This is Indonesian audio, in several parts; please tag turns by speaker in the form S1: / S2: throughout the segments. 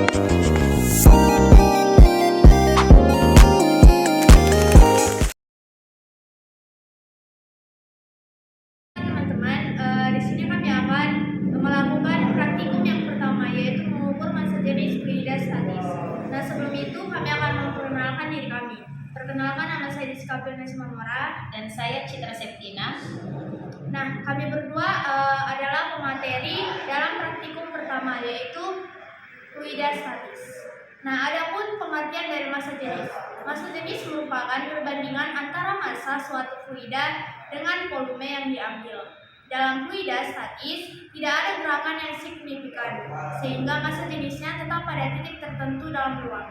S1: Teman-teman, di sini kami akan melakukan praktikum yang pertama, yaitu mengukur massa jenis fluida statis. Nah, sebelum itu kami akan memperkenalkan diri kami. Perkenalkan, nama saya Diska Mamora
S2: dan saya Citra Septina.
S1: Nah, kami berdua adalah pemateri dalam praktikum pertama, yaitu fluida statis. Nah, adapun pengertian dari massa jenis. Massa jenis merupakan perbandingan antara massa suatu fluida dengan volume yang diambil. Dalam fluida statis, tidak ada gerakan yang signifikan, sehingga massa jenisnya tetap pada titik tertentu dalam ruang.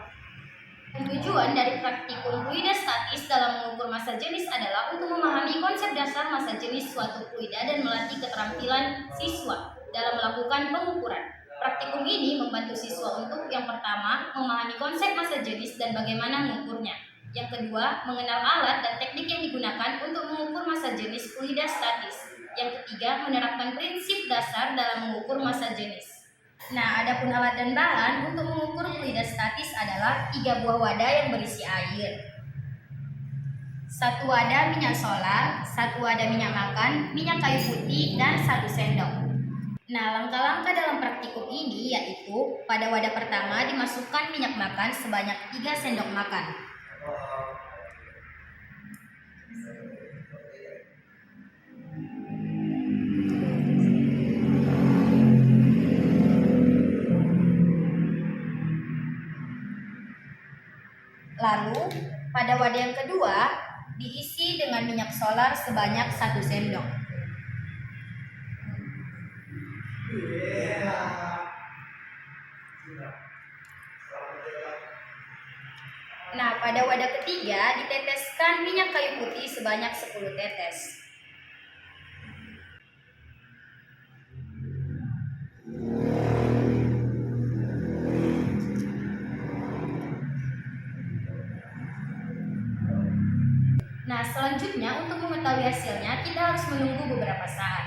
S2: Tujuan dari praktikum fluida statis dalam mengukur massa jenis adalah untuk memahami konsep dasar massa jenis suatu fluida dan melatih keterampilan siswa dalam melakukan pengukuran. Praktikum ini membantu siswa untuk yang pertama, memahami konsep massa jenis dan bagaimana mengukurnya. Yang kedua, mengenal alat dan teknik yang digunakan untuk mengukur massa jenis fluida statis. Yang ketiga, menerapkan prinsip dasar dalam mengukur massa jenis. Nah, adapun alat dan bahan untuk mengukur fluida statis adalah 3 buah wadah yang berisi air, 1 wadah minyak solar, 1 wadah minyak makan, minyak kayu putih, dan 1 sendok. Nah, langkah-langkah dalam praktikum ini yaitu pada wadah pertama dimasukkan minyak makan sebanyak 3 sendok makan. Lalu, pada wadah yang kedua diisi dengan minyak solar sebanyak 1 sendok. Nah, pada wadah ketiga diteteskan minyak kayu putih sebanyak 10 tetes. Nah, selanjutnya untuk mengetahui hasilnya kita harus menunggu beberapa saat.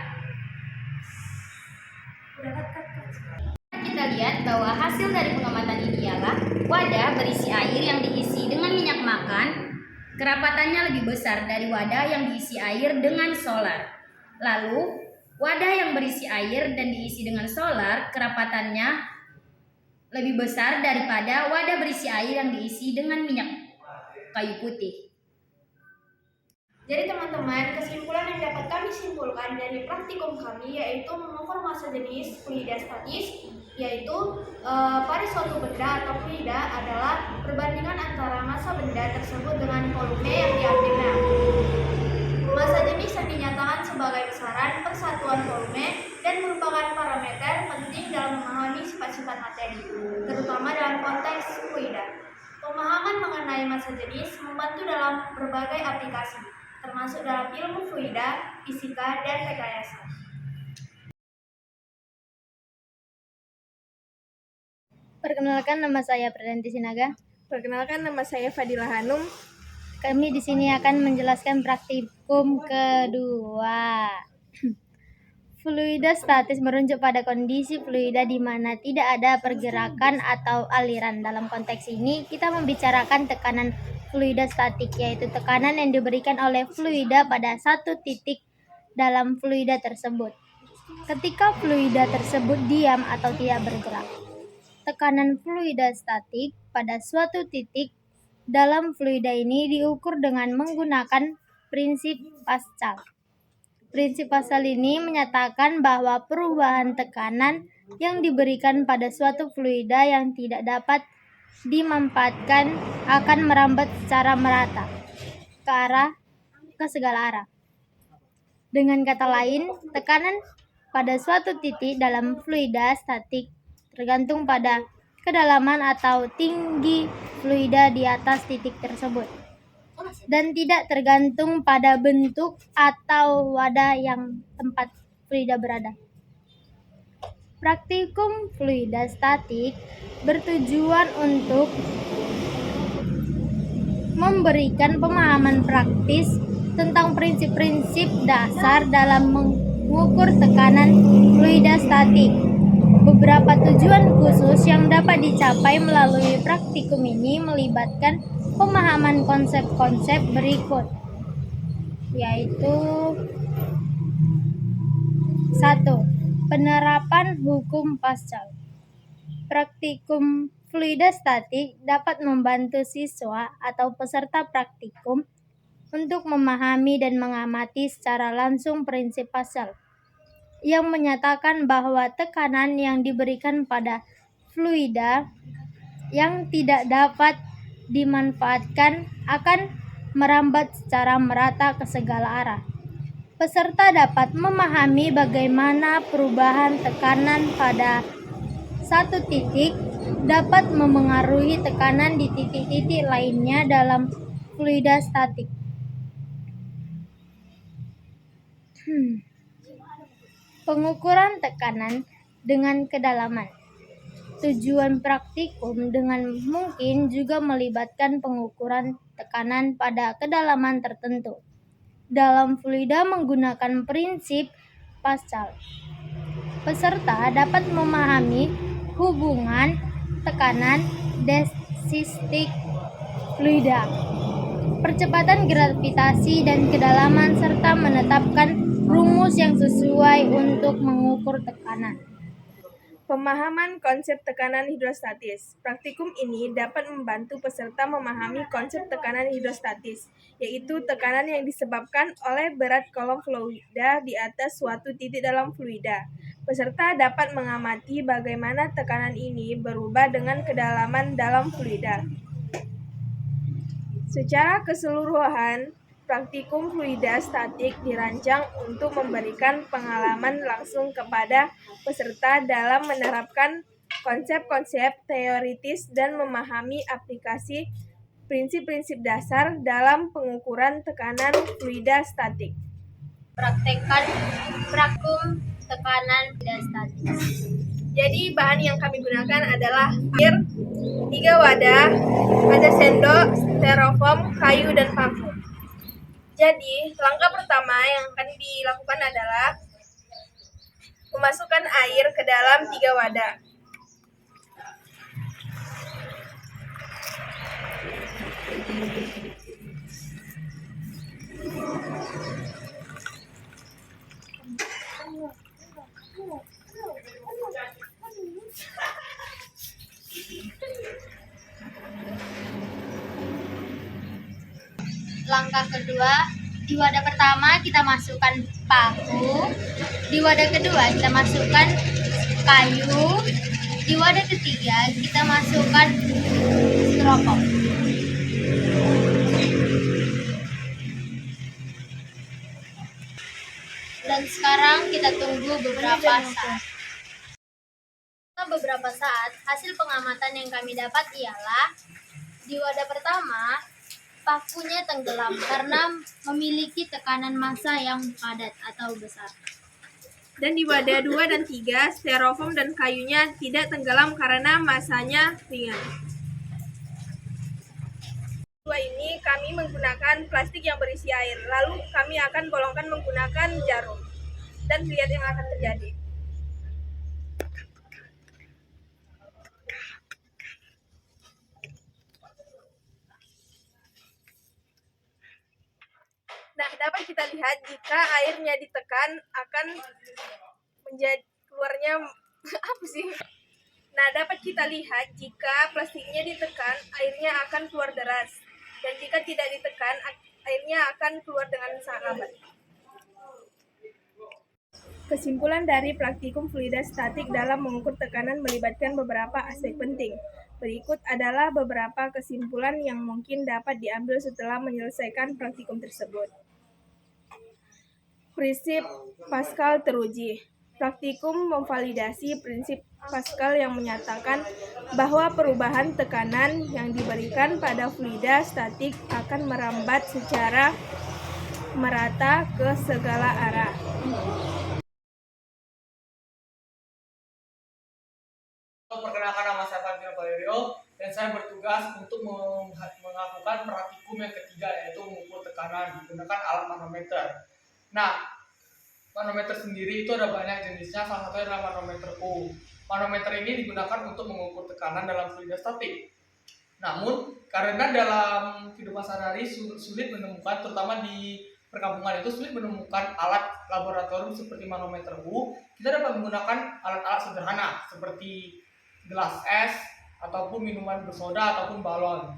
S2: Kita lihat bahwa hasil dari pengamatan ini ialah wadah berisi air yang diisi dengan minyak makan, kerapatannya lebih besar dari wadah yang diisi air dengan solar. Lalu, wadah yang berisi air dan diisi dengan solar, kerapatannya lebih besar daripada wadah berisi air yang diisi dengan minyak kayu putih.
S1: Jadi teman-teman, kesimpulan yang dapat kami simpulkan dari praktikum kami yaitu mengukur massa jenis fluida statis, yaitu pada suatu benda atau fluida adalah perbandingan antara massa benda tersebut dengan volume yang diambilnya. Massa jenis yang dinyatakan sebagai besaran persatuan volume dan merupakan parameter penting dalam memahami sifat-sifat materi, terutama dalam konteks fluida. Pemahaman mengenai massa jenis membantu dalam berbagai aplikasi, termasuk dalam ilmu fluida, fisika, dan rekayasa.
S3: Perkenalkan, nama saya Priyanti Sinaga.
S4: Perkenalkan, nama saya Fadila Hanum.
S3: Kami di sini akan menjelaskan praktikum kedua. Fluida statis merujuk pada kondisi fluida di mana tidak ada pergerakan atau aliran. Dalam konteks ini, kita membicarakan tekanan fluida statik, yaitu tekanan yang diberikan oleh fluida pada satu titik dalam fluida tersebut. Ketika fluida tersebut diam atau tidak bergerak. Tekanan fluida statik pada suatu titik dalam fluida ini diukur dengan menggunakan prinsip Pascal. Prinsip Pascal ini menyatakan bahwa perubahan tekanan yang diberikan pada suatu fluida yang tidak dapat dimanfaatkan akan merambat secara merata ke segala arah. Dengan kata lain, tekanan pada suatu titik dalam fluida statik tergantung pada kedalaman atau tinggi fluida di atas titik tersebut, dan tidak tergantung pada bentuk atau wadah yang tempat fluida berada. Praktikum fluida statik bertujuan untuk memberikan pemahaman praktis tentang prinsip-prinsip dasar dalam mengukur tekanan fluida statik. Beberapa tujuan khusus yang dapat dicapai melalui praktikum ini melibatkan pemahaman konsep-konsep berikut, yaitu 1. Penerapan hukum Pascal. Praktikum fluidostatik dapat membantu siswa atau peserta praktikum untuk memahami dan mengamati secara langsung prinsip Pascal yang menyatakan bahwa tekanan yang diberikan pada fluida yang tidak dapat dimanfaatkan akan merambat secara merata ke segala arah. Peserta dapat memahami bagaimana perubahan tekanan pada satu titik dapat memengaruhi tekanan di titik-titik lainnya dalam fluida statik. Pengukuran tekanan dengan kedalaman. Tujuan praktikum dengan mungkin juga melibatkan pengukuran tekanan pada kedalaman tertentu dalam fluida menggunakan prinsip Pascal. Peserta dapat memahami hubungan tekanan desistik fluida, percepatan gravitasi dan kedalaman, serta menetapkan rumus yang sesuai untuk mengukur tekanan.
S4: Pemahaman konsep tekanan hidrostatis. Praktikum ini dapat membantu peserta memahami konsep tekanan hidrostatis, yaitu tekanan yang disebabkan oleh berat kolom fluida di atas suatu titik dalam fluida. Peserta dapat mengamati bagaimana tekanan ini berubah dengan kedalaman dalam fluida. Secara keseluruhan, praktikum fluida statik dirancang untuk memberikan pengalaman langsung kepada peserta dalam menerapkan konsep-konsep teoritis dan memahami aplikasi prinsip-prinsip dasar dalam pengukuran tekanan fluida statik.
S3: Praktekkan praktikum tekanan hidrostatis.
S4: Jadi bahan yang kami gunakan adalah air, 3 wadah, ada sendok, styrofoam, kayu, dan paku. Jadi, langkah pertama yang akan dilakukan adalah memasukkan air ke dalam 3 wadah.
S3: Langkah kedua, di wadah pertama kita masukkan paku, di wadah kedua kita masukkan kayu, di wadah ketiga kita masukkan styrofoam. Dan sekarang kita tunggu beberapa saat. Setelah beberapa saat, hasil pengamatan yang kami dapat ialah di wadah pertama pakunya tenggelam karena memiliki tekanan massa yang padat atau besar.
S4: Dan di wadah 2 dan 3, styrofoam dan kayunya tidak tenggelam karena masanya ringan. Dua ini kami menggunakan plastik yang berisi air, lalu kami akan bolongkan menggunakan jarum. Dan lihat yang akan terjadi. Nah, dapat kita lihat jika airnya ditekan akan menjadi keluarnya apa sih? Nah, dapat kita lihat jika plastiknya ditekan, airnya akan keluar deras. Dan jika tidak ditekan, airnya akan keluar dengan sangat lambat. Kesimpulan dari praktikum fluida statik dalam mengukur tekanan melibatkan beberapa aspek penting. Berikut adalah beberapa kesimpulan yang mungkin dapat diambil setelah menyelesaikan praktikum tersebut. Prinsip Pascal teruji. Praktikum memvalidasi prinsip Pascal yang menyatakan bahwa perubahan tekanan yang diberikan pada fluida statik akan merambat secara merata ke segala arah.
S5: Perkenalkan, nama saya Fabio Valerio dan saya bertugas untuk melakukan praktikum yang ketiga, yaitu mengukur tekanan menggunakan alat manometer. Nah, manometer sendiri itu ada banyak jenisnya, salah satunya adalah manometer U. Manometer ini digunakan untuk mengukur tekanan dalam fluida statik. Namun, karena dalam kehidupan sehari-hari sulit menemukan, terutama di perkampungan itu sulit menemukan alat laboratorium seperti manometer U, kita dapat menggunakan alat-alat sederhana seperti gelas es, ataupun minuman bersoda, ataupun balon.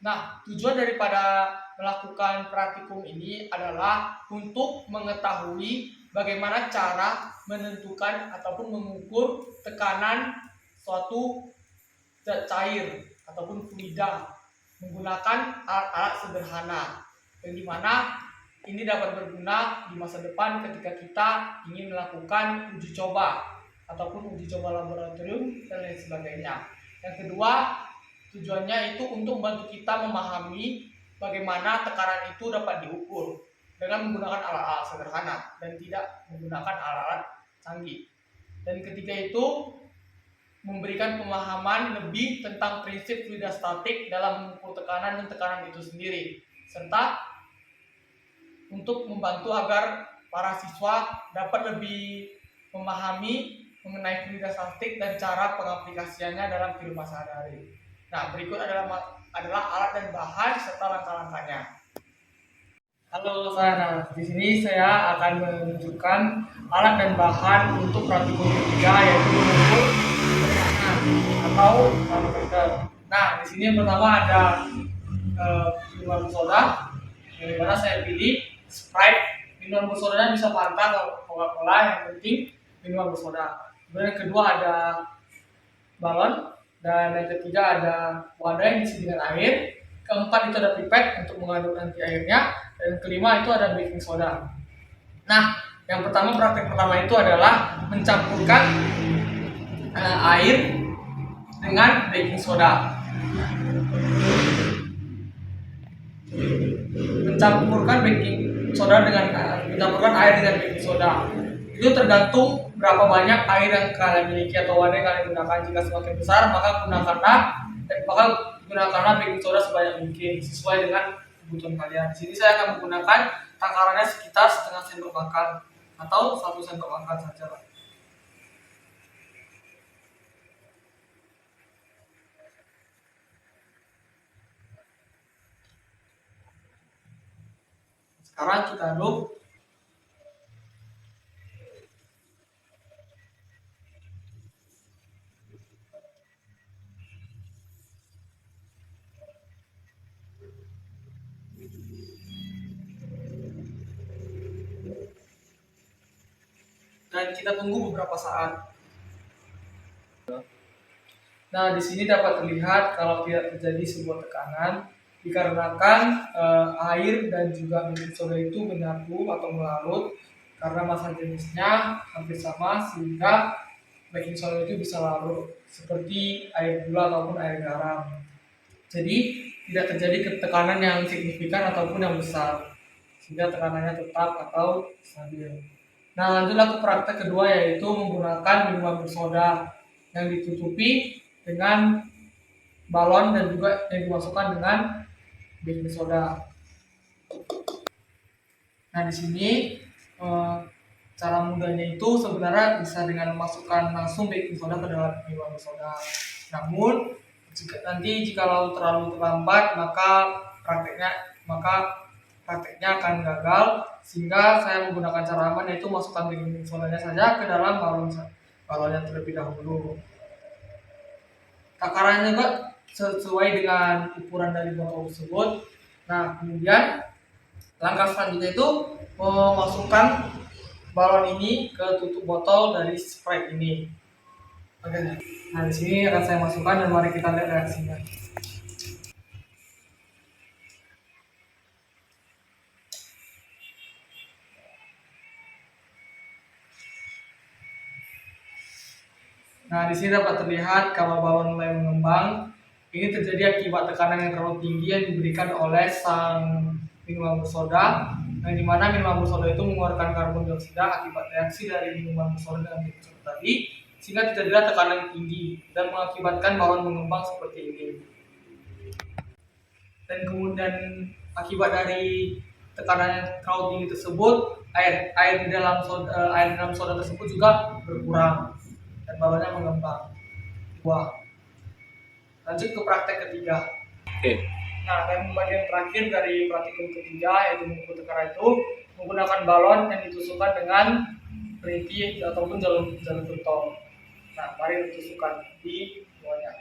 S5: Nah, tujuan daripada melakukan praktikum ini adalah untuk mengetahui bagaimana cara menentukan ataupun mengukur tekanan suatu zat cair ataupun fluida menggunakan alat-alat sederhana, yang dimana ini dapat berguna di masa depan ketika kita ingin melakukan uji coba ataupun uji coba laboratorium dan lain sebagainya. Yang kedua, tujuannya itu untuk membantu kita memahami bagaimana tekanan itu dapat diukur dengan menggunakan alat-alat sederhana dan tidak menggunakan alat-alat canggih. Dan ketiga itu memberikan pemahaman lebih tentang prinsip fluida statik dalam mengukur tekanan dan tekanan itu sendiri, serta untuk membantu agar para siswa dapat lebih memahami mengenai fluida statik dan cara pengaplikasiannya dalam kehidupan sehari-hari. Nah, berikut adalah alat dan bahan serta langkah-langkahnya. Halo, di sini saya akan menunjukkan alat dan bahan untuk praktikum ketiga, yaitu mengukur tekanan atau manometer. Nah, di sini yang pertama ada minuman bersoda, yang mana saya pilih Sprite. Minuman bersodanya bisa Fanta atau Coca-Cola, yang penting minuman bersoda. Kemudian yang kedua ada balon, dan yang ketiga ada wadah yang diisi dengan air. Keempat itu ada pipet untuk mengaduk nanti airnya, dan yang kelima itu ada baking soda. Nah, yang pertama, praktek pertama itu adalah mencampurkan air dengan baking soda. Mencampurkan air dengan baking soda itu tergantung berapa banyak air yang kalian miliki atau wadah yang kalian gunakan. Jika semakin besar, maka gunakanlah baking soda sebanyak mungkin sesuai dengan kebutuhan kalian. Di sini saya akan menggunakan takarannya sekitar setengah sendok makan atau 1 sendok makan saja. Sekarang kita aduk. Dan kita tunggu beberapa saat. Nah, di sini dapat terlihat kalau tidak terjadi sebuah tekanan dikarenakan air dan juga baking soda itu menyatu atau melarut karena massa jenisnya hampir sama, sehingga baking soda itu bisa larut seperti air gula ataupun air garam. Jadi tidak terjadi tekanan yang signifikan ataupun yang besar, sehingga tekanannya tetap atau stabil. Nah, lanjutlah ke praktek kedua, yaitu menggunakan minuman bersoda yang ditutupi dengan balon dan juga yang dimasukkan dengan baking soda. Nah, di sini cara mudahnya itu sebenarnya bisa dengan memasukkan langsung baking soda ke dalam minuman bersoda. Namun jika terlalu terlambat, maka prakteknya akan gagal, sehingga saya menggunakan cara aman, yaitu masukkan baking sodanya saja ke dalam balonnya terlebih dahulu. Takarannya juga sesuai dengan ukuran dari botol tersebut. Nah, kemudian langkah selanjutnya itu memasukkan balon ini ke tutup botol dari Sprite ini. Oke. Nah, di sini akan saya masukkan dan mari kita lihat reaksinya. Nah, di sini dapat terlihat kalau balon mulai mengembang. Ini terjadi akibat tekanan yang terlalu tinggi yang diberikan oleh sang minuman bersoda, yang dimana minuman bersoda itu mengeluarkan karbon dioksida akibat reaksi dari minuman bersoda dengan baking soda tadi, sehingga terjadilah tekanan yang tinggi dan mengakibatkan balon mengembang seperti ini. Dan kemudian akibat dari tekanan yang terlalu tinggi tersebut, air di dalam soda tersebut juga berkurang. Dan dan balonnya mengembang. Wah, lanjut ke praktek ketiga. Nah, dan bagian terakhir dari praktikum ketiga yaitu mengukur tekanan itu menggunakan balon yang ditusukkan dengan peniti ataupun jalur beton. Nah, mari ditusukkan di bawahnya.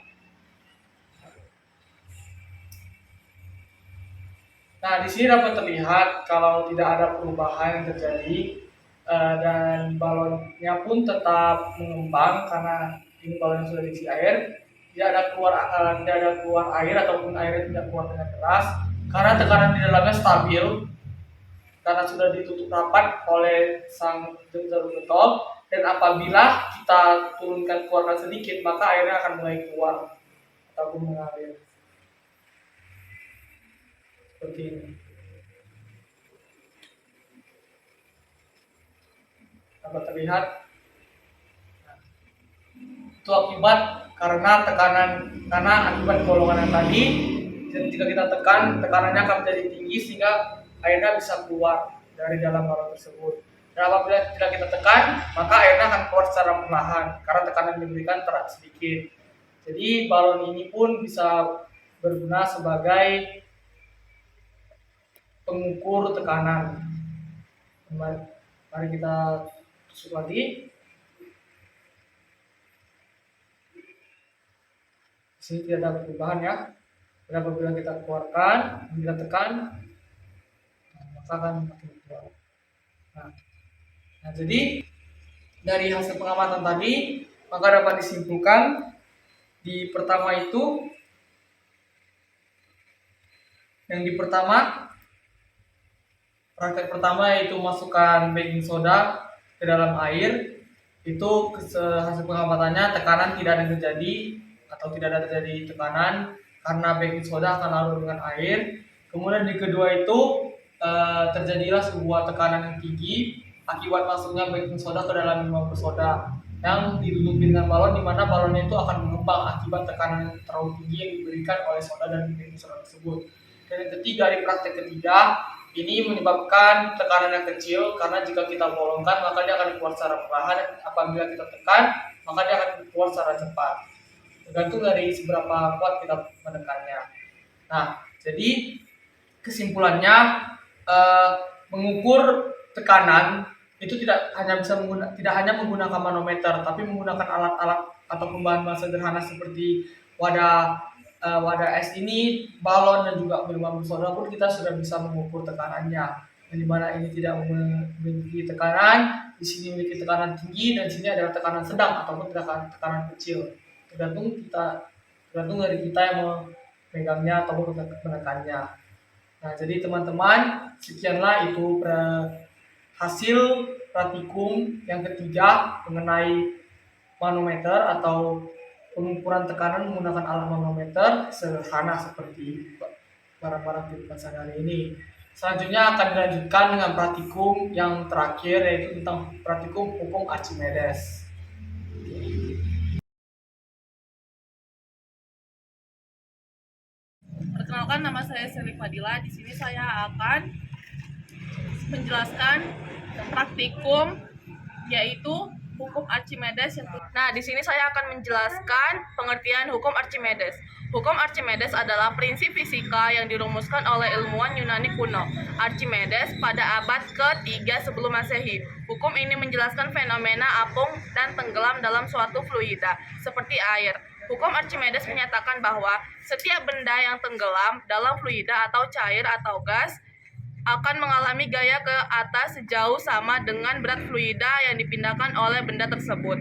S5: Nah, di sini dapat terlihat kalau tidak ada perubahan yang terjadi dan balonnya pun tetap mengembang karena ini balon yang sudah diisi air. Tidak ada keluar air ataupun airnya tidak keluar dengan deras karena tekanan di dalamnya stabil karena sudah ditutup rapat oleh sang jalur beton, dan apabila kita keluarkan sedikit maka airnya akan mulai keluar ataupun mengalir seperti ini. Dapat terlihat itu akibat karena akibat golongan yang tadi. Dan jika kita tekan, tekanannya akan menjadi tinggi sehingga airnya bisa keluar dari dalam balon tersebut. Dan apabila tidak kita tekan, maka airnya akan keluar secara perlahan karena tekanan yang diberikan terlalu sedikit. Jadi balon ini pun bisa berguna sebagai pengukur tekanan. Mari kita tusuk lagi. Di sini tidak ada perubahan ya. Dan apabila kita keluarkan, kita tekan, maka akan makin keluar. Nah, jadi dari hasil pengamatan tadi, maka dapat disimpulkan di pertama itu, praktek pertama yaitu masukkan baking soda ke dalam air. Itu hasil pengamatannya tekanan tidak ada terjadi atau tidak ada terjadi tekanan karena baking soda akan larut dengan air. Kemudian di kedua itu terjadilah sebuah tekanan yang tinggi akibat masuknya baking soda ke dalam minuman bersoda yang ditutupi dengan balon, di mana balonnya itu akan mengembang akibat tekanan yang terlalu tinggi yang diberikan oleh soda dan baking soda tersebut. Dan yang ketiga, di praktek ketiga ini menyebabkan tekanan yang kecil karena jika kita bolongkan maka dia akan keluar secara perlahan, dan apabila kita tekan maka dia akan keluar secara cepat, tergantung dari seberapa kuat kita menekannya. Nah, jadi kesimpulannya mengukur tekanan itu tidak hanya menggunakan manometer, tapi menggunakan alat-alat atau bahan sederhana seperti wadah es ini, balon, dan juga minuman bersoda pun kita sudah bisa mengukur tekanannya. Yang dimana ini tidak memiliki tekanan, di sini memiliki tekanan tinggi, dan di sini adalah tekanan sedang ataupun tekanan kecil. Tergantung dari kita yang memegangnya ataupun menekannya. Nah, jadi teman-teman, sekianlah itu hasil praktikum yang ketiga mengenai manometer atau pengukuran tekanan menggunakan alat manometer sederhana seperti barang-barang kehidupan sehari-hari ini. Selanjutnya akan dilanjutkan dengan praktikum yang terakhir, yaitu tentang praktikum hukum Archimedes.
S4: Perkenalkan, nama saya Seli Fadila. Di sini saya akan menjelaskan praktikum yaitu hukum Archimedes. Nah, di sini saya akan menjelaskan pengertian hukum Archimedes. Hukum Archimedes adalah prinsip fisika yang dirumuskan oleh ilmuwan Yunani kuno, Archimedes, pada abad ke-3 sebelum Masehi. Hukum ini menjelaskan fenomena apung dan tenggelam dalam suatu fluida, seperti air. Hukum Archimedes menyatakan bahwa setiap benda yang tenggelam dalam fluida atau cair atau gas akan mengalami gaya ke atas sejauh sama dengan berat fluida yang dipindahkan oleh benda tersebut.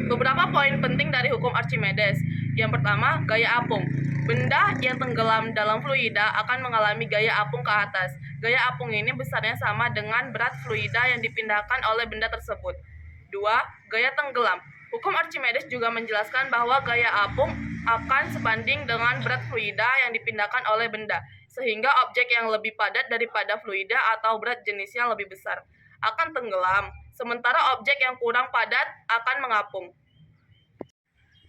S4: Beberapa poin penting dari hukum Archimedes. Yang pertama, gaya apung. Benda yang tenggelam dalam fluida akan mengalami gaya apung ke atas. Gaya apung ini besarnya sama dengan berat fluida yang dipindahkan oleh benda tersebut. 2. Gaya tenggelam. Hukum Archimedes juga menjelaskan bahwa gaya apung akan sebanding dengan berat fluida yang dipindahkan oleh benda, sehingga objek yang lebih padat daripada fluida atau berat jenisnya lebih besar akan tenggelam, sementara objek yang kurang padat akan mengapung.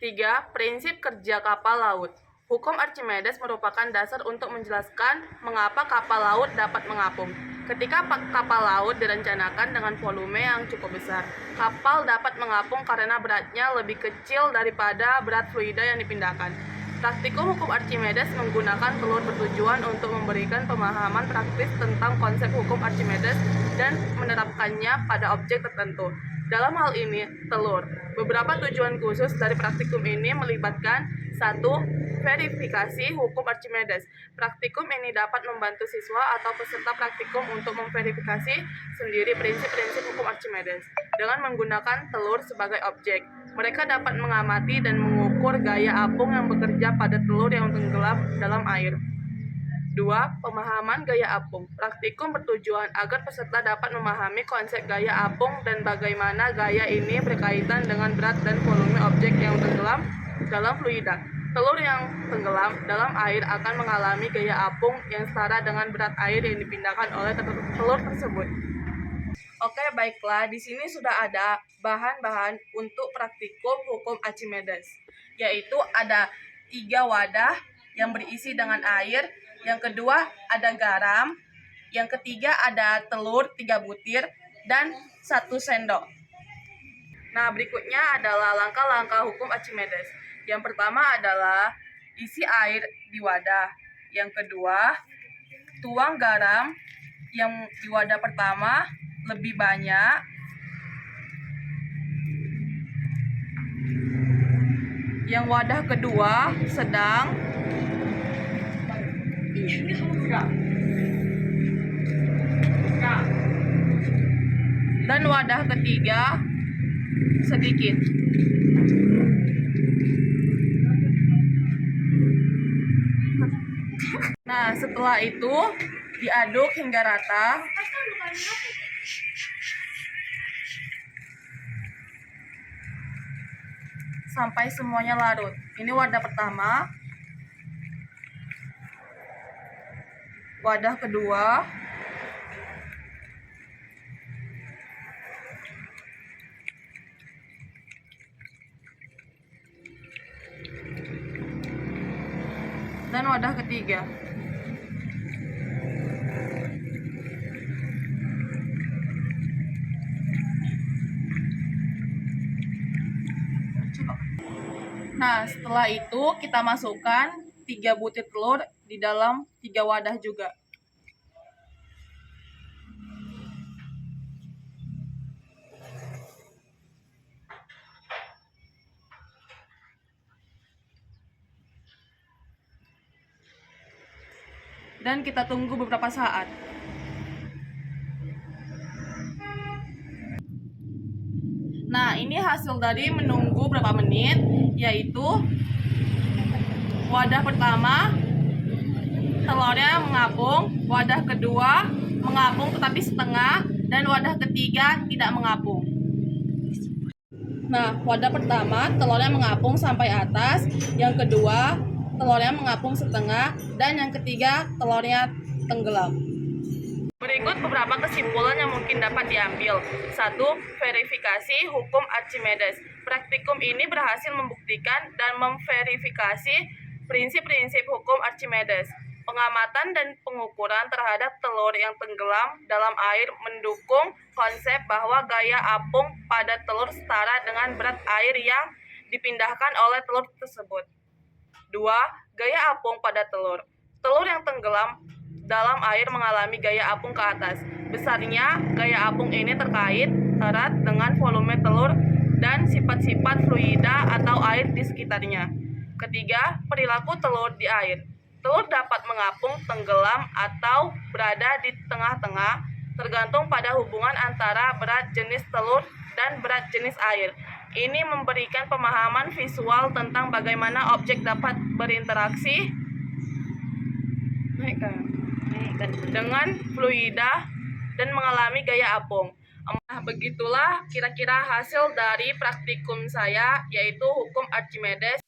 S4: 3. Prinsip kerja kapal laut. Hukum Archimedes merupakan dasar untuk menjelaskan mengapa kapal laut dapat mengapung. Ketika kapal laut direncanakan dengan volume yang cukup besar, kapal dapat mengapung karena beratnya lebih kecil daripada berat fluida yang dipindahkan. Praktikum hukum Archimedes menggunakan telur bertujuan untuk memberikan pemahaman praktis tentang konsep hukum Archimedes dan menerapkannya pada objek tertentu. Dalam hal ini, telur. Beberapa tujuan khusus dari praktikum ini melibatkan 1. Verifikasi hukum Archimedes. Praktikum ini dapat membantu siswa atau peserta praktikum untuk memverifikasi sendiri prinsip-prinsip hukum Archimedes dengan menggunakan telur sebagai objek. Mereka dapat mengamati dan mengukur gaya apung yang bekerja pada telur yang tenggelam dalam air. 2. Pemahaman gaya apung. Praktikum bertujuan agar peserta dapat memahami konsep gaya apung dan bagaimana gaya ini berkaitan dengan berat dan volume objek yang tenggelam dalam fluida. Telur yang tenggelam dalam air akan mengalami gaya apung yang setara dengan berat air yang dipindahkan oleh telur tersebut. Oke, baiklah. Di sini sudah ada bahan-bahan untuk praktikum hukum Archimedes, yaitu ada 3 wadah yang berisi dengan air, yang kedua ada garam, yang ketiga ada telur 3 butir, dan 1 sendok. Nah, berikutnya adalah langkah-langkah hukum Archimedes. Yang pertama adalah isi air di wadah. Yang kedua, tuang garam yang di wadah pertama lebih banyak. Yang wadah kedua sedang. Dan wadah ketiga sedikit. Nah, setelah itu diaduk hingga rata. Sampai semuanya larut. Ini wadah pertama. Wadah kedua. Dan wadah ketiga. Nah, setelah itu kita masukkan 3 butir telur di dalam 3 wadah juga. Dan kita tunggu beberapa saat. Nah, ini hasil dari menunggu berapa menit, yaitu wadah pertama telurnya mengapung, wadah kedua mengapung tetapi setengah, dan wadah ketiga tidak mengapung. Nah, wadah pertama telurnya mengapung sampai atas, yang kedua telurnya mengapung setengah, dan yang ketiga telurnya tenggelam. Berikut beberapa kesimpulan yang mungkin dapat diambil. 1. Verifikasi hukum Archimedes. Praktikum ini berhasil membuktikan dan memverifikasi prinsip-prinsip hukum Archimedes. Pengamatan dan pengukuran terhadap telur yang tenggelam dalam air mendukung konsep bahwa gaya apung pada telur setara dengan berat air yang dipindahkan oleh telur tersebut. 2. Gaya apung pada telur. Telur yang tenggelam dalam air mengalami gaya apung ke atas. Besarnya gaya apung ini terkait erat dengan volume telur dan sifat-sifat fluida atau air di sekitarnya. Ketiga, perilaku telur di air. Telur dapat mengapung, tenggelam, atau berada di tengah-tengah, tergantung pada hubungan antara berat jenis telur dan berat jenis air. Ini memberikan pemahaman visual tentang bagaimana objek dapat berinteraksi dengan fluida dan mengalami gaya apung. Nah, begitulah kira-kira hasil dari praktikum saya, yaitu hukum Archimedes.